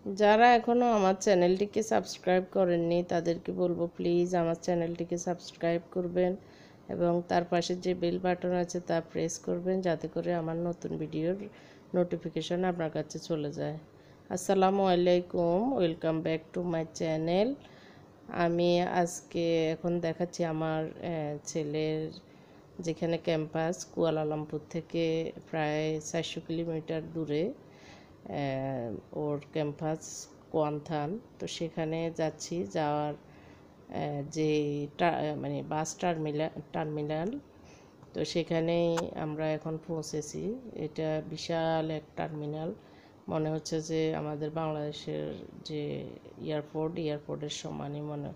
যারা এখনও আমার চ্যানেলটিকে সাবস্ক্রাইব করেননি তাদেরকে বলবো প্লিজ আমার চ্যানেলটিকে সাবস্ক্রাইব করবেন এবং তার পাশে যে বেল বাটন আছে তা প্রেস করবেন যাতে করে আমার নতুন ভিডিওর নোটিফিকেশন আপনার কাছে চলে যায়। আসসালামু আলাইকুম, welcome back to my channel. আমি আজকে এখন দেখাচ্ছি আমার ছেলের যেখানে ক্যাম্পাস কুয়ালালামপুর থেকে প্রায় 400 কিলোমিটার দূরে ওর ক্যাম্পাস কোয়ান্থান। তো সেখানে যাচ্ছি, যাওয়ার যে মানে বাস টার্মিনাল, তো সেখানেই আমরা এখন পৌঁছেছি। এটা বিশাল এক টার্মিনাল, মনে হচ্ছে যে আমাদের বাংলাদেশের যে এয়ারপোর্টের সমানই মনে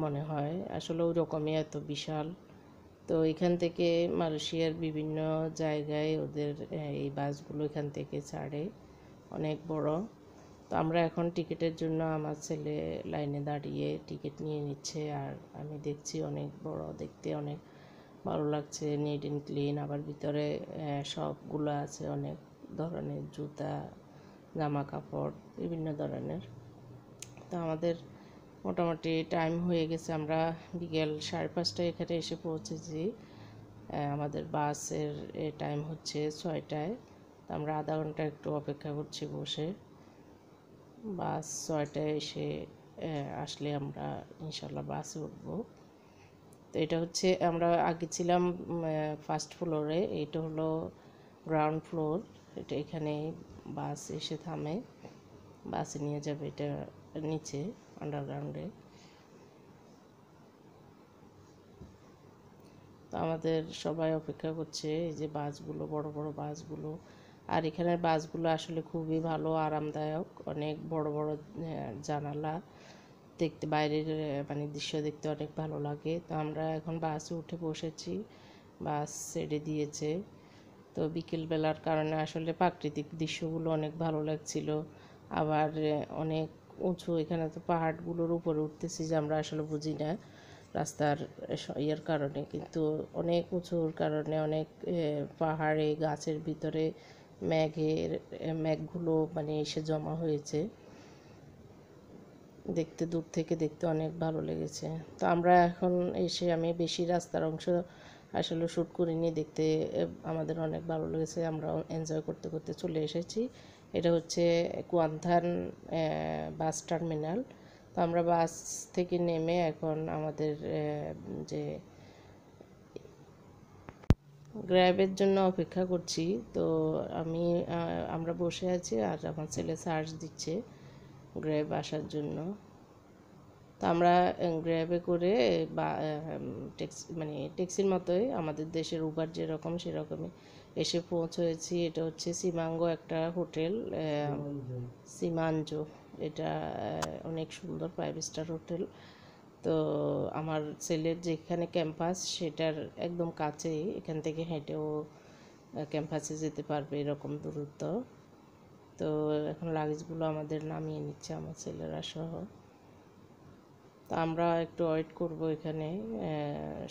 মনে হয়, আসলে ওই রকমই এত বিশাল। তো এখান থেকে মালয়েশিয়ার বিভিন্ন জায়গায় ওদের এই বাসগুলো এখান থেকে ছাড়ে, অনেক বড়। তো আমরা এখন টিকিটের জন্য আমার ছেলে লাইনে দাঁড়িয়ে টিকিট নিয়ে নিচ্ছে, আর আমি দেখছি অনেক বড়, দেখতে অনেক ভালো লাগছে, নিট অ্যান্ড ক্লিন। আবার ভিতরে সবগুলো আছে, অনেক ধরনের জুতা, জামা কাপড়, বিভিন্ন ধরনের। তো আমাদের মোটামুটি টাইম হয়ে গেছে, আমরা বিকেল 5:30টায় এখানে এসে পৌঁছেছি। আমাদের বাসের টাইম হচ্ছে 6টায়। তো আমরা আধা ঘন্টা একটু অপেক্ষা করছি বসে। বাস 6টায় এসে আসলে আমরা ইনশাল্লাহ বাসে উঠবো। তো এটা হচ্ছে, আমরা আগে ছিলাম ফার্স্ট ফ্লোরে, এটা হলো গ্রাউন্ড ফ্লোর। এটা এখানে বাস এসে থামে, বাসে নিয়ে যাবে এটা নিচে আন্ডারগ্রাউন্ডে। তো আমাদের সবাই অপেক্ষা করছে, এই যে বাসগুলো, বড় বড় বাসগুলো। আর এখানের বাসগুলো আসলে খুবই ভালো, আরামদায়ক, অনেক বড় বড় জানালা, দেখতে বাইরের মানে দৃশ্য দেখতে অনেক ভালো লাগে। তো আমরা এখন বাসে উঠে বসেছি, বাস ছেড়ে দিয়েছে। তো বিকেলবেলার কারণে আসলে প্রাকৃতিক দৃশ্যগুলো অনেক ভালো লাগছিল। আবার অনেক উঁচু, এখানে তো পাহাড়গুলোর উপরে উঠতেছি যে আমরা আসলে বুঝি না রাস্তার ইয়ের কারণে, কিন্তু অনেক উঁচুর কারণে অনেক পাহাড়ে গাছের ভিতরে মেঘগুলো মানে এসে জমা হয়েছে, দেখতে দূর থেকে দেখতে অনেক ভালো লেগেছে। তো আমরা এখন এসে, আমি বেশি রাস্তার অংশ আসলে শ্যুট করিনি, দেখতে আমাদের অনেক ভালো লেগেছে, আমরা এনজয় করতে করতে চলে এসেছি। এটা হচ্ছে কুয়ান্থান বাস টার্মিনাল। তো আমরা বাস থেকে নেমে এখন আমাদের যে গ্র্যাবের জন্য অপেক্ষা করছি। তো আমরা বসে আছি আর আমার ছেলে সার্চ দিচ্ছে গ্র্যাব আসার জন্য। তো আমরা গ্র্যাবে করে বা ট্যাক্সি, মানে ট্যাক্সির মতোই আমাদের দেশের উবার যেরকম সেরকমই এসে পৌঁছেছি। এটা হচ্ছে সিমাঙ্গো একটা হোটেল, সিমাঞ্জো। এটা অনেক সুন্দর 5 স্টার হোটেল। তো আমার ছেলের যেখানে ক্যাম্পাস সেটার একদম কাছেই, এখান থেকে হেঁটেও ক্যাম্পাসে যেতে পারবে, এরকম দূরত্ব। তো এখন লাগেজগুলো আমাদের নামিয়ে নিচ্ছে আমার ছেলেরা সহ। তো আমরা একটু ওয়েট করব এখানে,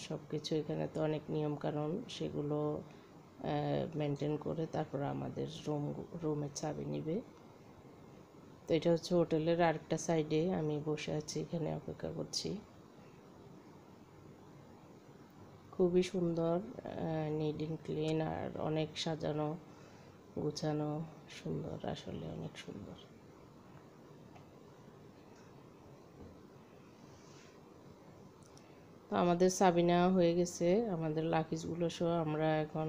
সব কিছু এখানে তো অনেক নিয়মকানুন, সেগুলো মেনটেন করে তারপর আমাদের রুমের চাবি নিবে। তো এটা হচ্ছে হোটেলের আরেকটা সাইডে, আমি বসে আছি এখানে অপেক্ষা করছি। খুবই সুন্দর, নিট অ্যান্ড ক্লিন, আর অনেক সাজানো গুছানো, সুন্দর, আসলে অনেক সুন্দর। তো আমাদের চাবি নেওয়া হয়ে গেছে, আমাদের লাগেজগুলো সহ আমরা এখন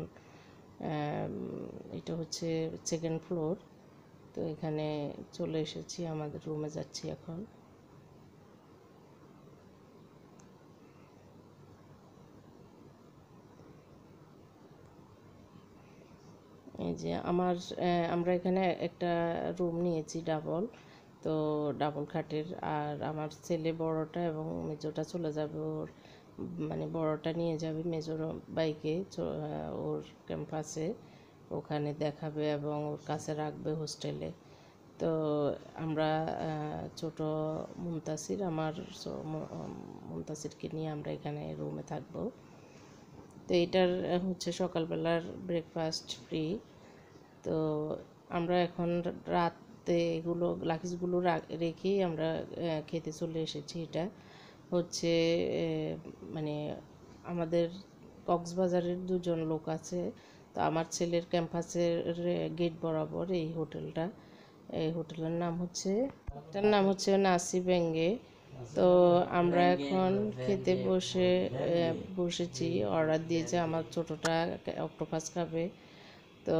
এটা হচ্ছে সেকেন্ড ফ্লোর। তো এখানে চলে এসেছি, আমাদের রুমে যাচ্ছি এখন। এই যে আমরা এখানে একটা রুম নিয়েছি ডাবল, তো ডাবল খাটের। আর আমার ছেলে বড়টা এবং মেজোটা চলে যাবে, ওর মানে বড়টা নিয়ে যাবে মেজোর বাইকে ওর ক্যাম্পাসে, ওখানে দেখাবে এবং ওর কাছে রাখবে হোস্টেলে। তো আমরা ছোট মুনতাসিরকে নিয়ে আমরা এখানে রুমে থাকবো। তো এটার হচ্ছে সকালবেলার ব্রেকফাস্ট ফ্রি। তো আমরা এখন রাত করতে এগুলো লাকিজগুলো রেখেই আমরা খেতে চলে এসেছি। এটা হচ্ছে মানে আমাদের কক্সবাজারের দুজন লোক আছে, তো আমার ছেলের ক্যাম্পাসের গেট বরাবর এই হোটেলটা। এই হোটেলের নাম হচ্ছে, এটার নাম হচ্ছে নাসি বেঙ্গে। তো আমরা এখন খেতে বসেছি। অর্ডার দিয়েছে, আমার ছোটোটা অক্টোপাস খাবে, তো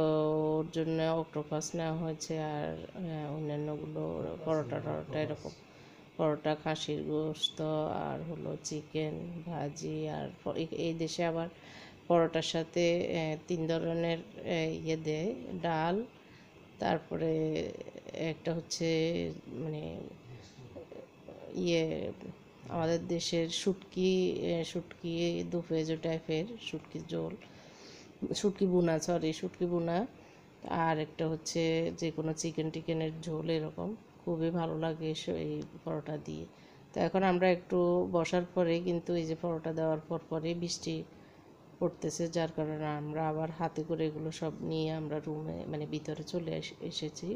ওর জন্য অক্টোপাস নেওয়া হয়েছে। আর অন্যান্যগুলো পরোটা টরোটা এরকম, পরোটা, খাসির গোশত, আর হলো চিকেন ভাজি। আর এই দেশে আবার পরোটার সাথে 3 ধরনের ইয়ে দেয়, ডাল, তারপরে একটা হচ্ছে মানে ইয়ে আমাদের দেশের শুটকি দু পেঁয়াজু টাইপের শুটকির ঝোল, শুটকি বুনা। আর একটা হচ্ছে যে কোনো চিকেন টিকেনের ঝোল, এরকম খুবই ভালো লাগে এই পরোটা দিয়ে। তো এখন আমরা একটু বসার পরে কিন্তু এই যে পরোটা দেওয়ার পরে বৃষ্টি পড়তেছে, যার কারণে আমরা আবার হাতে করে এগুলো সব নিয়ে আমরা রুমে মানে ভিতরে চলে এসেছি।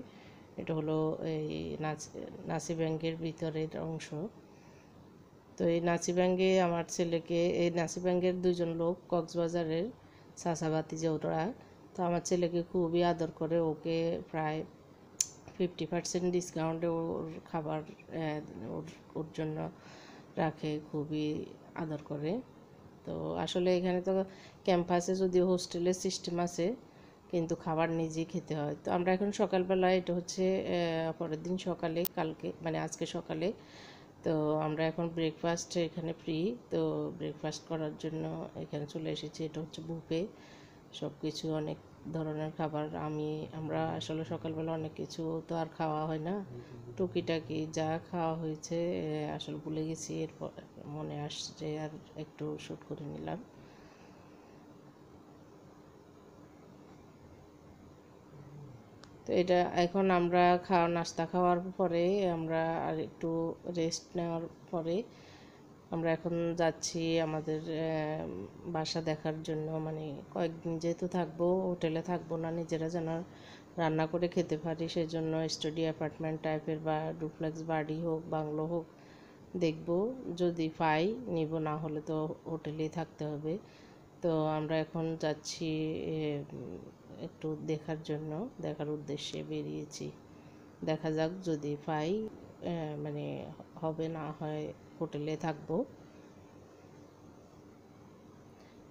এটা হলো এই নাসি ব্যাংকের ভিতরের অংশ। তো এই নাসি ব্যাংকে আমার ছেলেকে, এই নাসি ব্যাংকের দুজন লোক কক্সবাজারের চাচাবাতি যে ওরা, তো আমার ছেলেকে খুবই আদর করে, ওকে প্রায় 50% ডিসকাউন্টে ওর খাবার ওর জন্য রাখে, খুবই আদর করে। তো আসলে এখানে তো ক্যাম্পাসে যদিও হোস্টেলের সিস্টেম আছে, কিন্তু খাবার নিজেই খেতে হয়। তো আমরা এখন সকালবেলায়, এটা হচ্ছে পরের দিন সকালে, কালকে মানে আজকে সকালে, তো আমরা এখন ব্রেকফাস্ট এখানে ফ্রি, তো ব্রেকফাস্ট করার জন্য এখানে চলে এসেছি। এটা হচ্ছে বুফে, সব কিছু অনেক ধরনের খাবার। আমরা আসলে সকালবেলা অনেক কিছু তো আর খাওয়া হয় না, টুকিটাকি যা খাওয়া হয়েছে আসলে ভুলে গেছি, এরপর মনে আসছে আর একটু শ্যুট করে নিলাম। তো এটা এখন আমরা নাস্তা খাওয়ার পরে আমরা আর একটু রেস্ট নেওয়ার পরে আমরা এখন যাচ্ছি আমাদের বাসা দেখার জন্য। মানে কয়েকদিন যেহেতু থাকবো, হোটেলে থাকবো না, নিজেরা যেন রান্না করে খেতে পারি, সেই জন্য স্টাডি অ্যাপার্টমেন্ট টাইপের বা ডুপ্লেক্স বাড়ি হোক, বাংলো হোক দেখব, যদি পাই নিব, না হলে তো হোটেলেই থাকতে হবে। তো আমরা এখন যাচ্ছি একটু দেখার উদ্দেশ্যে বেরিয়েছি। দেখা যাক, যদি পাই মানে হবে, না হয় হোটেলে থাকবো।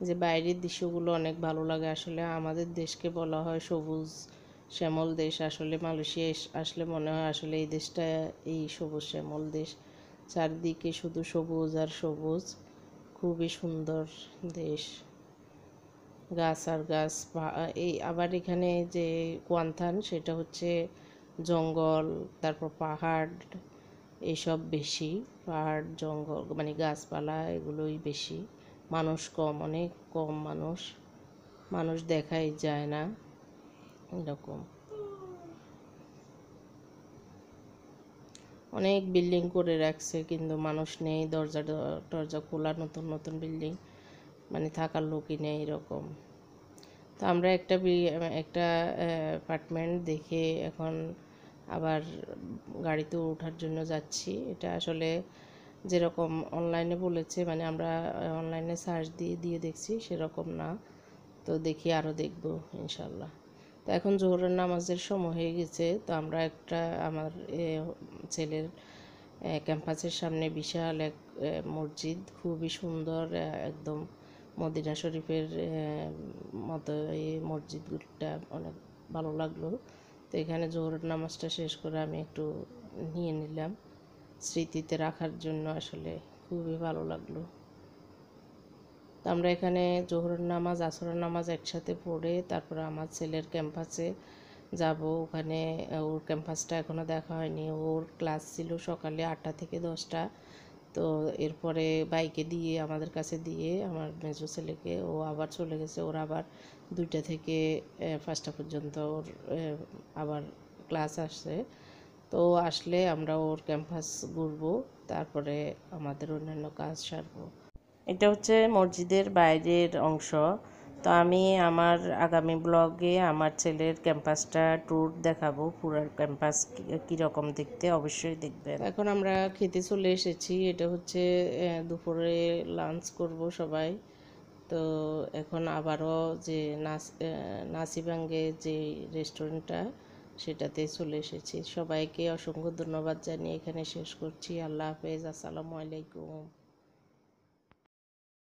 যে বাইরের দৃশ্যগুলো অনেক ভালো লাগে। আসলে আমাদের দেশকে বলা হয় সবুজ শ্যামল দেশ। আসলে মালয়েশিয়া আসলে মনে হয় আসলে এই দেশটা এই সবুজ শ্যামল দেশ, চারদিকে শুধু সবুজ আর সবুজ, খুবই সুন্দর দেশ, গাছ আর গাছ। এই আবার এখানে যে কোয়ান্থান, সেটা হচ্ছে জঙ্গল, তারপর পাহাড়, এইসব বেশি। পাহাড় জঙ্গল মানে গাছপালা এগুলোই বেশি, মানুষ কম, অনেক কম মানুষ দেখাই যায় না এরকম। অনেক বিল্ডিং করে রাখছে কিন্তু মানুষ নেই, দরজা খোলা, নতুন নতুন বিল্ডিং, মানে থাকার লোকই নেই এরকম। তো আমরা একটা অ্যাপার্টমেন্ট দেখে এখন আবার গাড়িতে ওঠার জন্য যাচ্ছি। এটা আসলে যেরকম অনলাইনে বলেছে, মানে আমরা অনলাইনে সার্চ দিয়ে দেখছি, সেরকম না। তো দেখি, আরও দেখব ইনশাল্লাহ। তো এখন জোহরের নামাজের সময় হয়ে গেছে। তো আমরা আমার ছেলের ক্যাম্পাসের সামনে বিশাল এক মসজিদ, খুবই সুন্দর, একদম মদিনা শরীফের মতো এই মসজিদটা অনেক ভালো লাগলো। তো এখানে জোহরের নামাজটা শেষ করে আমি একটু নিয়ে নিলাম স্মৃতিতে রাখার জন্য, আসলে খুবই ভালো লাগলো। তো আমরা এখানে জোহরের নামাজ আসরের নামাজ একসাথে পড়ে তারপরে আমার ছেলের ক্যাম্পাসে যাব। ওখানে ওর ক্যাম্পাসটা এখনও দেখা হয়নি, ওর ক্লাস ছিল সকালে 8টা থেকে 10টা। তো এরপরে বাইকে দিয়ে আমাদের কাছে দিয়ে আমার মেজো ছেলেকে, ও আবার চলে গেছে, ওর আবার 2টা থেকে 5টা পর্যন্ত ওর আবার ক্লাস আসছে। তো আসলে আমরা ওর ক্যাম্পাস ঘুরবো, তারপরে আমাদের অন্যান্য কাজ সারবো। এটা হচ্ছে মসজিদের বাইরের অংশ। তো আমি আমার আগামী ব্লগে আমার ছেলের ক্যাম্পাসটা ট্যুর দেখাবো, পুরো ক্যাম্পাস কীরকম দেখতে অবশ্যই দেখবেন। এখন আমরা খেতে চলে এসেছি, এটা হচ্ছে দুপুরে লাঞ্চ করব সবাই। তো এখন আবারও যে নাসিবাঙ্গে যে রেস্টুরেন্টটা সেটাতে চলে এসেছি। সবাইকে অসংখ্য ধন্যবাদ জানিয়ে এখানে শেষ করছি। আল্লাহ হাফেজ, আসসালামু আলাইকুম।